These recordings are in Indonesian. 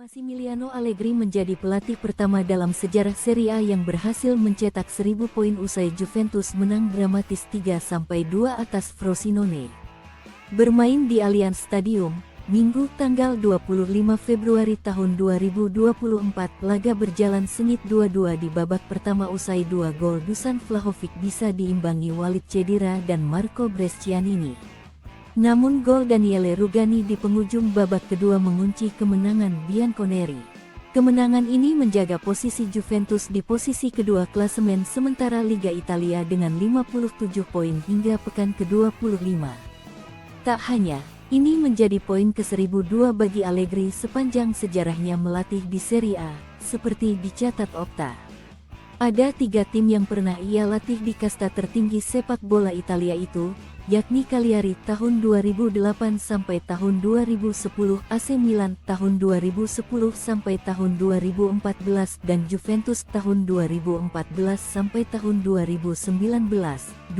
Massimiliano Allegri menjadi pelatih pertama dalam sejarah Serie A yang berhasil mencetak 1000 poin usai Juventus menang dramatis 3-2 atas Frosinone. Bermain di Allianz Stadium, Minggu tanggal 25 Februari tahun 2024, laga berjalan sengit 2-2 di babak pertama usai 2 gol Dusan Vlahovic bisa diimbangi Walid Chedira dan Marco Brescianini. Namun gol Daniele Rugani di penghujung babak kedua mengunci kemenangan Bianconeri. Kemenangan ini menjaga posisi Juventus di posisi kedua klasemen sementara Liga Italia dengan 57 poin hingga pekan ke-25. Tak hanya, ini menjadi poin ke-1002 bagi Allegri sepanjang sejarahnya melatih di Serie A, seperti dicatat Opta. Ada 3 tim yang pernah ia latih di kasta tertinggi sepak bola Italia itu, yakni Cagliari tahun 2008 sampai tahun 2010, AC Milan tahun 2010 sampai tahun 2014 dan Juventus tahun 2014 sampai tahun 2019-2021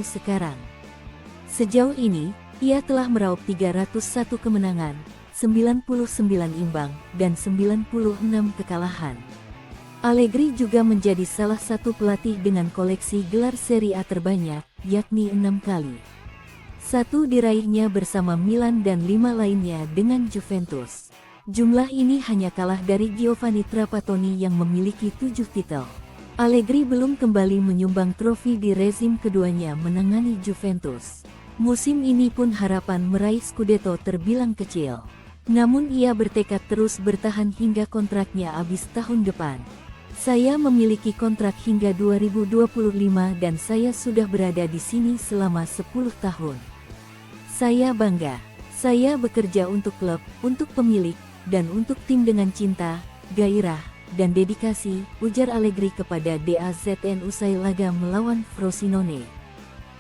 sekarang. Sejauh ini, ia telah meraup 301 kemenangan, 99 imbang, dan 96 kekalahan. Allegri juga menjadi salah satu pelatih dengan koleksi gelar Serie A terbanyak, yakni 6 kali. 1 diraihnya bersama Milan dan 5 lainnya dengan Juventus. Jumlah ini hanya kalah dari Giovanni Trapattoni yang memiliki 7 titel. Allegri belum kembali menyumbang trofi di rezim keduanya menangani Juventus. Musim ini pun harapan meraih Scudetto terbilang kecil. Namun ia bertekad terus bertahan hingga kontraknya habis tahun depan. Saya memiliki kontrak hingga 2025 dan saya sudah berada di sini selama 10 tahun. Saya bangga. Saya bekerja untuk klub, untuk pemilik, dan untuk tim dengan cinta, gairah, dan dedikasi, ujar Allegri kepada DAZN usai laga melawan Frosinone.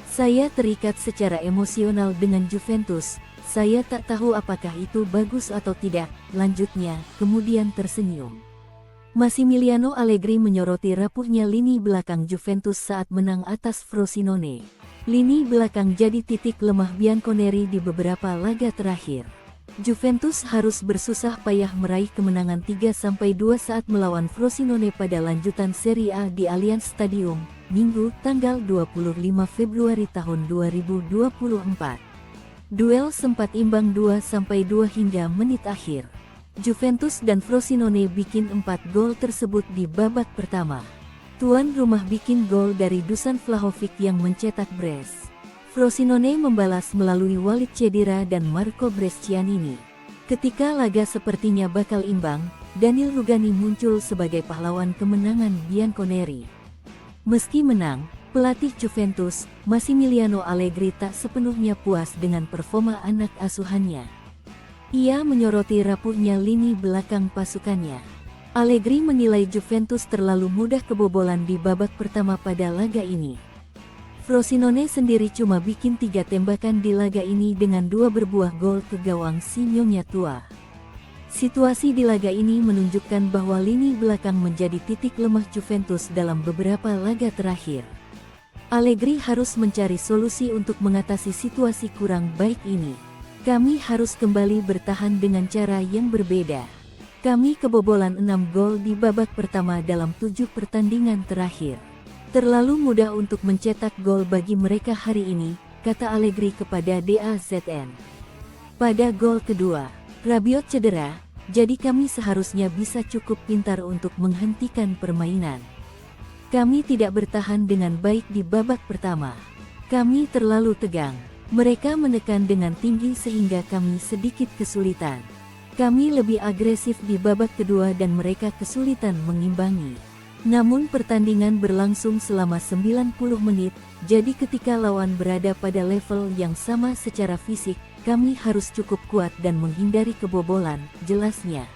Saya terikat secara emosional dengan Juventus. Saya tak tahu apakah itu bagus atau tidak, lanjutnya, kemudian tersenyum. Massimiliano Allegri menyoroti rapuhnya lini belakang Juventus saat menang atas Frosinone. Lini belakang jadi titik lemah Bianconeri di beberapa laga terakhir. Juventus harus bersusah payah meraih kemenangan 3-2 saat melawan Frosinone pada lanjutan Serie A di Allianz Stadium, Minggu tanggal 25 Februari tahun 2024. Duel sempat imbang 2-2 hingga menit akhir. Juventus dan Frosinone bikin 4 gol tersebut di babak pertama. Tuan rumah bikin gol dari Dusan Vlahovic yang mencetak brace. Frosinone membalas melalui Walid Chedira dan Marco Brescianini. Ketika laga sepertinya bakal imbang, Daniele Rugani muncul sebagai pahlawan kemenangan Bianconeri. Meski menang, pelatih Juventus, Massimiliano Allegri tak sepenuhnya puas dengan performa anak asuhannya. Ia menyoroti rapuhnya lini belakang pasukannya. Allegri menilai Juventus terlalu mudah kebobolan di babak pertama pada laga ini. Frosinone sendiri cuma bikin 3 tembakan di laga ini dengan 2 berbuah gol ke gawang si Nyonya Tua. Situasi di laga ini menunjukkan bahwa lini belakang menjadi titik lemah Juventus dalam beberapa laga terakhir. Allegri harus mencari solusi untuk mengatasi situasi kurang baik ini. Kami harus kembali bertahan dengan cara yang berbeda. Kami kebobolan 6 gol di babak pertama dalam 7 pertandingan terakhir. Terlalu mudah untuk mencetak gol bagi mereka hari ini, kata Allegri kepada DAZN. Pada gol kedua, Rabiot cedera, jadi kami seharusnya bisa cukup pintar untuk menghentikan permainan. Kami tidak bertahan dengan baik di babak pertama. Kami terlalu tegang. Mereka menekan dengan tinggi sehingga kami sedikit kesulitan. Kami lebih agresif di babak kedua dan mereka kesulitan mengimbangi. Namun pertandingan berlangsung selama 90 menit, jadi ketika lawan berada pada level yang sama secara fisik, kami harus cukup kuat dan menghindari kebobolan, jelasnya.